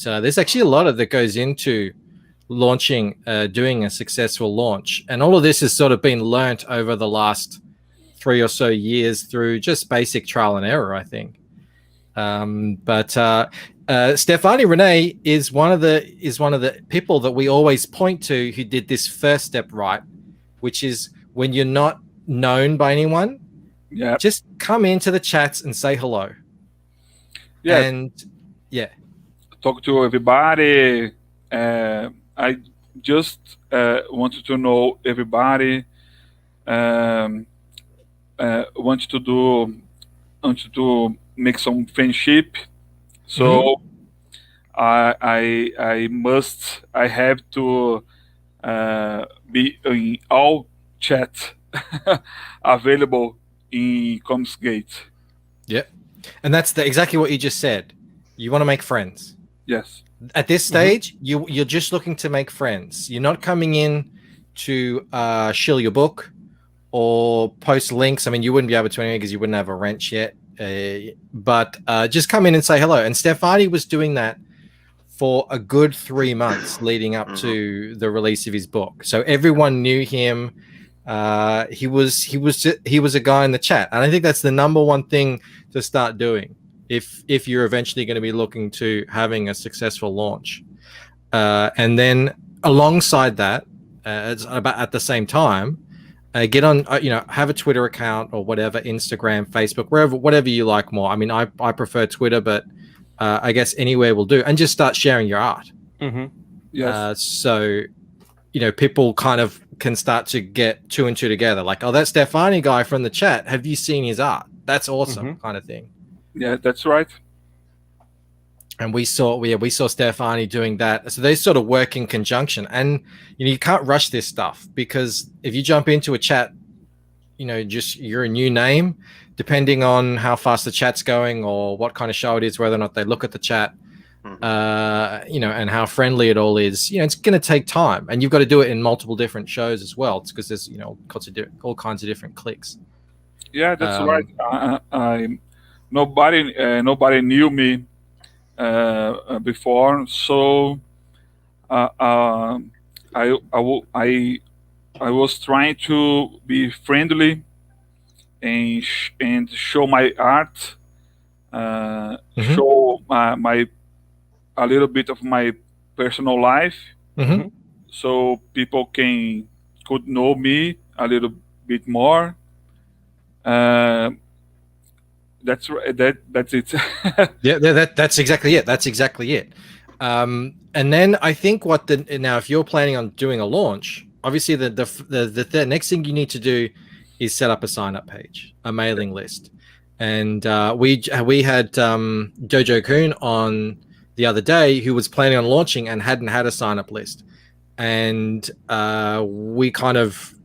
there's actually a lot of that goes into launching, doing a successful launch, and all of this has sort of been learnt over the last 3 or so years through just basic trial and error, I think. Stefani Renee is one of the people that we always point to who did this first step right, which is when you're not known by anyone, just come into the chats and say hello. Yeah, and talk to everybody. I just wanted to know everybody. Want to make some friendship. So I have to be in all chat available in Comsgate. Yeah, and that's exactly what you just said. You want to make friends. Yes. At this stage, you're just looking to make friends. You're not coming in to shill your book or post links. I mean, you wouldn't be able to anyway because you wouldn't have a wrench yet. But just come in and say hello. And Stefani was doing that for a good 3 months leading up to the release of his book. So everyone knew him. He was a guy in the chat, and I think that's the number one thing to start doing if you're eventually going to be looking to having a successful launch. And then alongside that, it's about at the same time, get on, have a Twitter account or whatever, Instagram, Facebook, whatever you like more. I mean, I prefer Twitter, but I guess anywhere will do, and just start sharing your art. Yes. So, people kind of can start to get 2 and 2 together. Like, oh, that Stefani guy from the chat, have you seen his art? That's awesome, kind of thing. Yeah, that's right. And we saw Stefani doing that. So they sort of work in conjunction. And you can't rush this stuff, because if you jump into a chat, just you're a new name, depending on how fast the chat's going or what kind of show it is, whether or not they look at the chat, and how friendly it all is. It's going to take time, and you've got to do it in multiple different shows as well. It's because there's all kinds of different clicks. Yeah, that's right. Nobody knew me before, so I was trying to be friendly and show my art, show my a little bit of my personal life, so people could know me a little bit more. That's right. That's it. That's exactly it. That's exactly it. And then I think now, if you're planning on doing a launch, obviously the next thing you need to do is set up a sign-up page, a mailing list. And we had Dojo Kun on the other day, who was planning on launching and hadn't had a sign-up list. And we kind of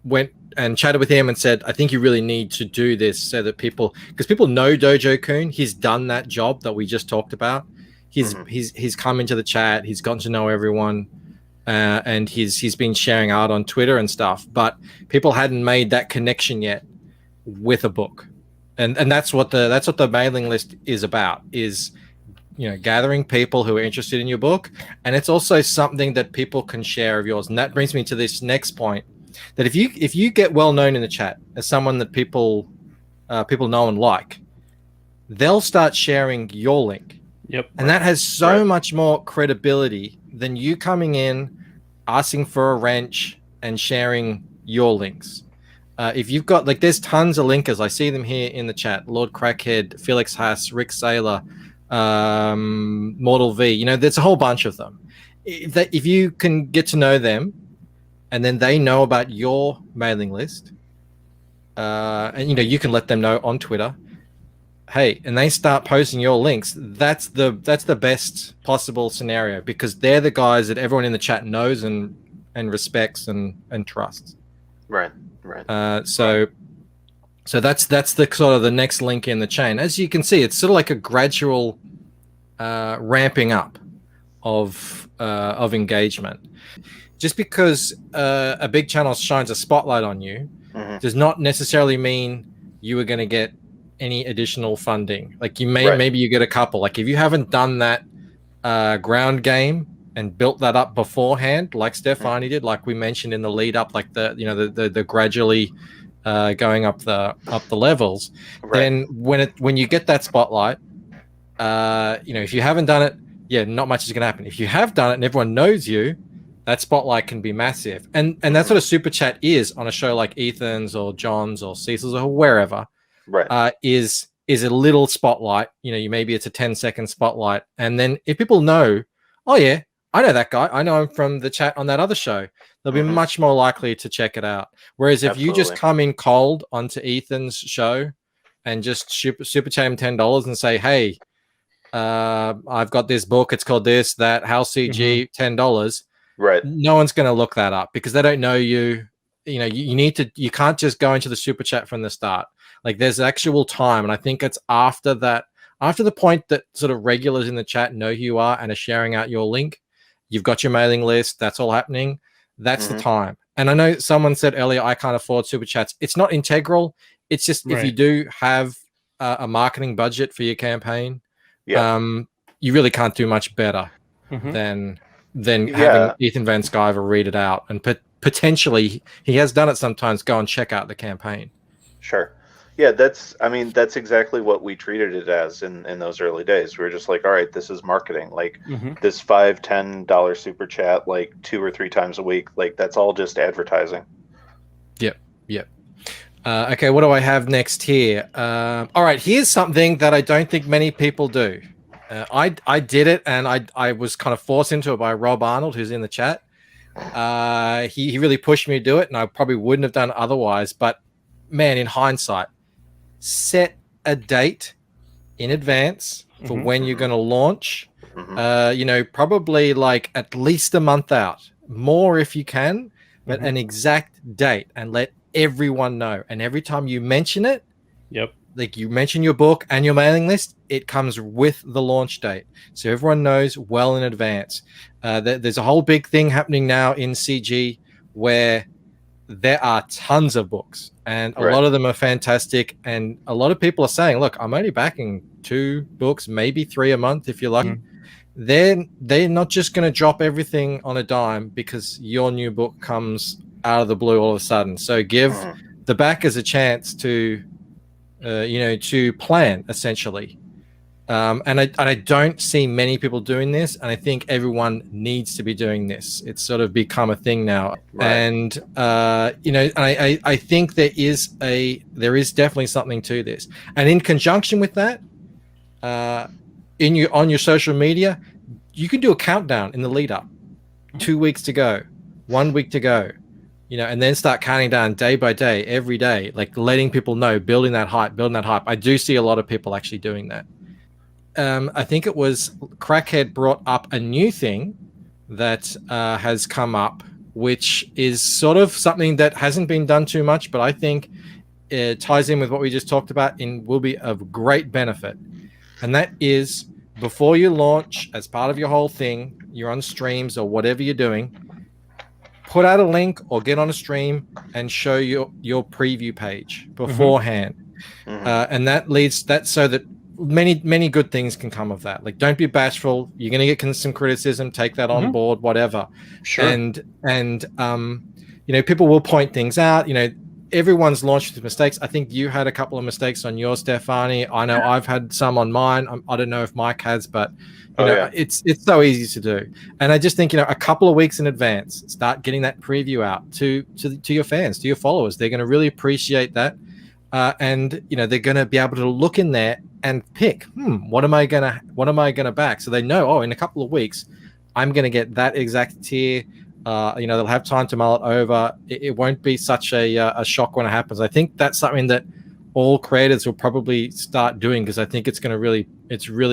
went and chatted with him and said, I think you really need to do this so that because people know Dojo Kun. He's done that job that we just talked about. He's come into the chat. He's gotten to know everyone, and he's been sharing art on Twitter and stuff. But people hadn't made that connection yet with a book, and that's what the mailing list is about. Is gathering people who are interested in your book, and it's also something that people can share of yours. And that brings me to this next point. That if you get well known in the chat as someone that people know and like, they'll start sharing your link. Yep. And that has so much more credibility than you coming in, asking for a wrench and sharing your links. If you've got, there's tons of linkers. I see them here in the chat. Lord Crackhead, Felix Haas, Rick Saylor, Mortal V. There's a whole bunch of them. If you can get to know them, and then they know about your mailing list, and you can let them know on Twitter, hey, and they start posting your links. That's the best possible scenario, because they're the guys that everyone in the chat knows and respects and trusts. Right. So that's the sort of the next link in the chain. As you can see, it's sort of like a gradual ramping up of engagement. Just because a big channel shines a spotlight on you does not necessarily mean you are going to get any additional funding. Maybe you get a couple. If you haven't done that ground game and built that up beforehand, like Stefani did, like we mentioned in the lead up, like the gradually going up the levels, then when you get that spotlight, if you haven't done it, not much is going to happen. If you have done it and everyone knows you, that spotlight can be massive. And that's what a super chat is on a show like Ethan's or John's or Cecil's or wherever. Right. Is a little spotlight. Maybe it's a 10-second spotlight, and then if people know, oh yeah, I know that guy, I know him from the chat on that other show, they'll be much more likely to check it out. Whereas if you just come in cold onto Ethan's show and just super chat him $10 and say, hey, I've got this book, it's called this, that, House CG, $10. Right. No one's going to look that up because they don't know you. You can't just go into the super chat from the start. Like there's actual time. And I think it's after the point that sort of regulars in the chat know who you are and are sharing out your link, you've got your mailing list, that's all happening. That's the time. And I know someone said earlier, I can't afford super chats. It's not integral. It's just if you do have a marketing budget for your campaign, you really can't do much better than having Ethan Van Sciver read it out. And potentially, he has done it sometimes, go and check out the campaign. Sure. Yeah, that's exactly what we treated it as in those early days. We were just like, all right, this is marketing. Like this $5-10 super chat, like 2 or 3 times a week, like that's all just advertising. Yep. Okay, what do I have next here? All right, here's something that I don't think many people do. I did it, and I was kind of forced into it by Rob Arnold, who's in the chat. He really pushed me to do it, and I probably wouldn't have done it otherwise. But man, in hindsight, set a date in advance for when you're going to launch. Probably like at least a month out, more if you can, but an exact date, and let everyone know. And every time you mention it, like you mention your book and your mailing list, it comes with the launch date, so everyone knows well in advance. There's a whole big thing happening now in CG where there are tons of books, and a lot of them are fantastic. And a lot of people are saying, look, I'm only backing 2 books, maybe 3 a month if you're lucky. They're not just going to drop everything on a dime because your new book comes out of the blue all of a sudden. So give the backers a chance to to plan, essentially. And I don't see many people doing this, and I think everyone needs to be doing this. It's sort of become a thing now. And I think there is definitely something to this. And in conjunction with that, on your social media, you can do a countdown in the lead up. 2 weeks to go, 1 week to go, and then start counting down day by day, every day, like letting people know, building that hype. I do see a lot of people actually doing that. I think it was Crackhead brought up a new thing that has come up, which is sort of something that hasn't been done too much, but I think it ties in with what we just talked about and will be of great benefit. And that is, before you launch, as part of your whole thing, you're on streams or whatever you're doing, put out a link or get on a stream and show your preview page beforehand. And that leads so that many good things can come of that. Like, don't be bashful. You're going to get some criticism, take that on board, whatever. Sure. And people will point things out. Everyone's launched with mistakes. I think you had a couple of mistakes on your Stefani. I know I've had some on mine. I don't know if Mike has, but it's so easy to do. And I just think, a couple of weeks in advance, start getting that preview out to your fans, to your followers. They're going to really appreciate that. And they're going to be able to look in there and pick, what am I gonna back? So they know, in a couple of weeks, I'm going to get that exact tier. They'll have time to mull it over. It won't be such a shock when it happens. I think that's something that all creators will probably start doing, because I think it's really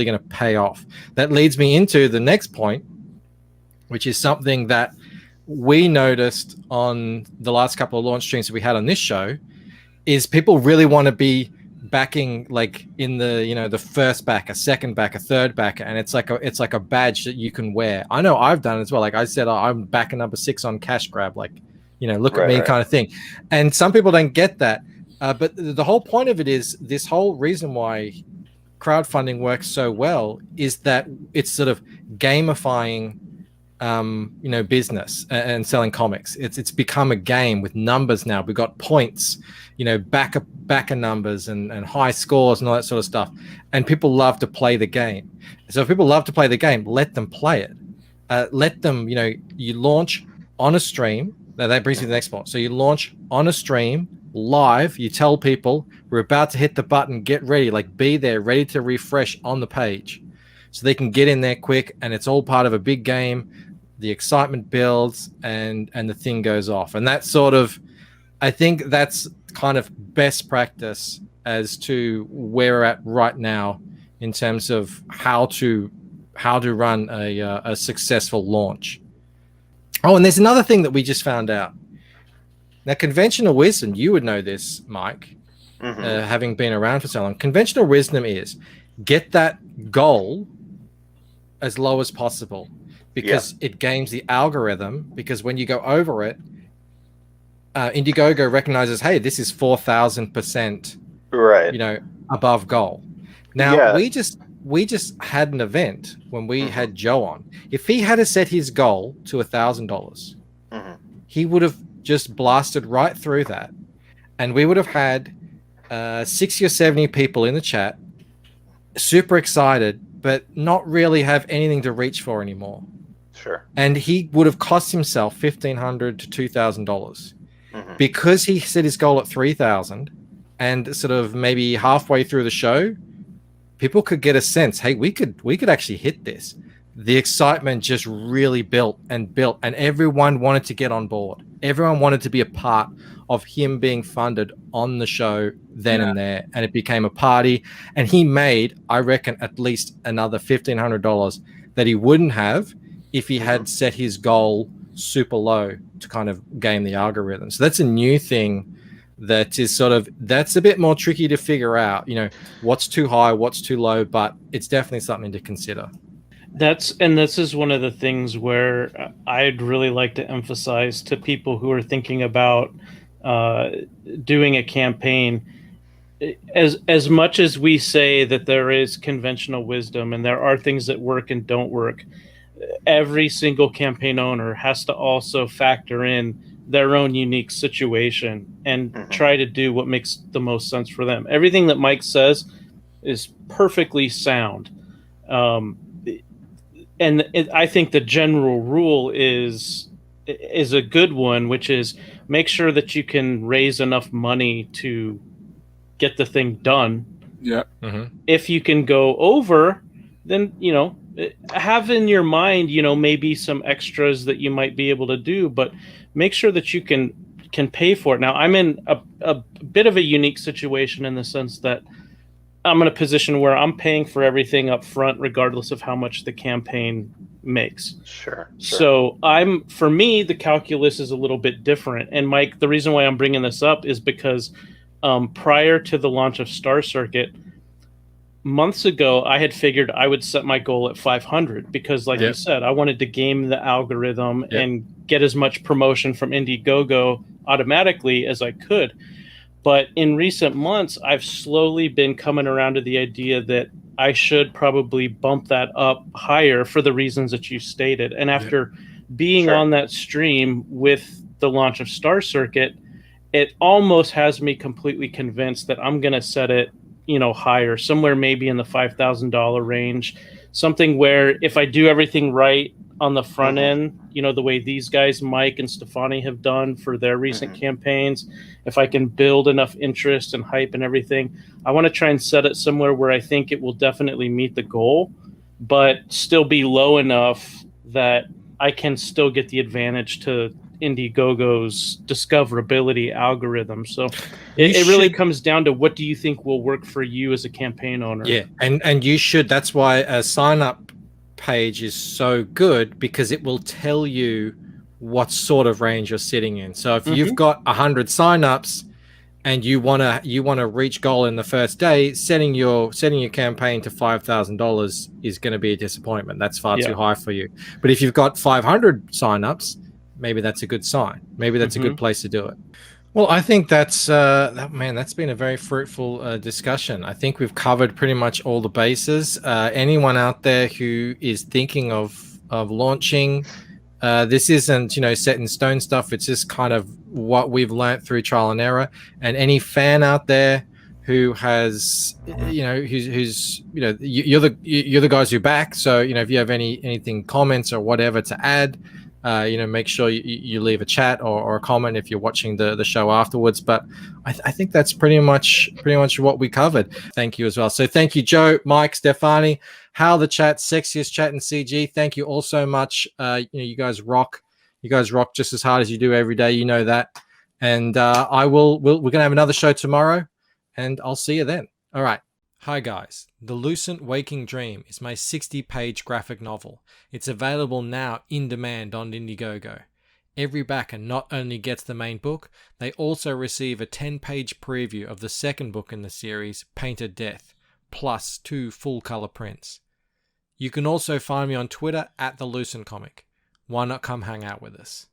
going to pay off. That leads me into the next point, which is something that we noticed on the last couple of launch streams that we had on this show, is people really want to be backing, like, in the the first back, a second back, a third back, and it's like a badge that you can wear. I know I've done it as well. Like I said, I'm backing number 6 on cash grab, like, look at me kind of thing. And some people don't get that, but the whole point of it is, this whole reason why crowdfunding works so well is that it's sort of gamifying business and selling comics. It's become a game with numbers now. We've got points, backer numbers and high scores and all that sort of stuff. And people love to play the game. So if people love to play the game, let them play it. Let them, you launch on a stream. Now that brings me to the next point. So you launch on a stream live. You tell people we're about to hit the button, get ready, like be there, ready to refresh on the page. So they can get in there quick, and it's all part of a big game. The excitement builds and the thing goes off. And that's sort of, I think that's kind of best practice as to where we're at right now in terms of how to run a successful launch. Oh, and there's another thing that we just found out. Now, conventional wisdom, you would know this, Mike, having been around for so long. Conventional wisdom is get that goal as low as possible, because it games the algorithm, because when you go over it, Indiegogo recognizes, hey, this is 4,000% right, above goal. Now, we just had an event when we had Joe on. If he had set his goal to $1,000, he would have just blasted right through that, and we would have had 60 or 70 people in the chat, super excited, but not really have anything to reach for anymore. Sure. And he would have cost himself $1,500 to $2,000 because he set his goal at $3,000, and sort of maybe halfway through the show, people could get a sense, hey, we could actually hit this. The excitement just really built, and everyone wanted to get on board. Everyone wanted to be a part of him being funded on the show then and there, and it became a party. And he made, I reckon, at least another $1,500 that he wouldn't have if he had set his goal super low to kind of game the algorithm. So that's a new thing that is that's a bit more tricky to figure out, what's too high, what's too low, but it's definitely something to consider. This is one of the things where I'd really like to emphasize to people who are thinking about doing a campaign. As much as we say that there is conventional wisdom and there are things that work and don't work, every single campaign owner has to also factor in their own unique situation and try to do what makes the most sense for them. Everything that Mike says is perfectly sound. I think the general rule is a good one, which is make sure that you can raise enough money to get the thing done. Yeah. If you can go over, then, have in your mind, maybe some extras that you might be able to do, but make sure that you can pay for it. Now, I'm in a bit of a unique situation in the sense that I'm in a position where I'm paying for everything up front, regardless of how much the campaign makes. Sure. So for me, the calculus is a little bit different. And Mike, the reason why I'm bringing this up is because prior to the launch of Star Circuit, months ago, I had figured I would set my goal at 500 because, like you said, I wanted to game the algorithm and get as much promotion from Indiegogo automatically as I could. But in recent months, I've slowly been coming around to the idea that I should probably bump that up higher for the reasons that you stated. And after being on that stream with the launch of Star Circuit, it almost has me completely convinced that I'm going to set it, higher, somewhere maybe in the $5,000 range, something where if I do everything right on the front end, the way these guys, Mike and Stefani, have done for their recent campaigns, if I can build enough interest and hype and everything, I want to try and set it somewhere where I think it will definitely meet the goal, but still be low enough that I can still get the advantage to Indiegogo's discoverability algorithm. So it really comes down to what do you think will work for you as a campaign owner? Yeah, and you should. That's why a sign-up page is so good, because it will tell you what sort of range you're sitting in. So if you've got 100 signups and you wanna reach goal in the first day, setting your campaign to $5,000 is going to be a disappointment. That's far too high for you. But if you've got 500 signups, maybe that's a good sign. Maybe that's a good place to do it. Well, I think that's that's been a very fruitful discussion. I think we've covered pretty much all the bases. Anyone out there who is thinking of launching, this isn't set in stone stuff. It's just kind of what we've learned through trial and error. And any fan out there who has who's you're the guys who back. So if you have anything comments or whatever to add, make sure you leave a chat or a comment if you're watching the show afterwards. But I think that's pretty much what we covered. Thank you as well. So thank you, Joe, Mike, Stefani, Hal the chat, sexiest chat in CG. Thank you all so much. You guys rock. You guys rock just as hard as you do every day. You know that. And we're gonna have another show tomorrow, and I'll see you then. All right. Hi guys, The Lucent Waking Dream is my 60-page graphic novel. It's available now in demand on Indiegogo. Every backer not only gets the main book, they also receive a 10-page preview of the second book in the series, Painted Death, plus 2 full-color prints. You can also find me on Twitter @TheLucentComic. Why not come hang out with us?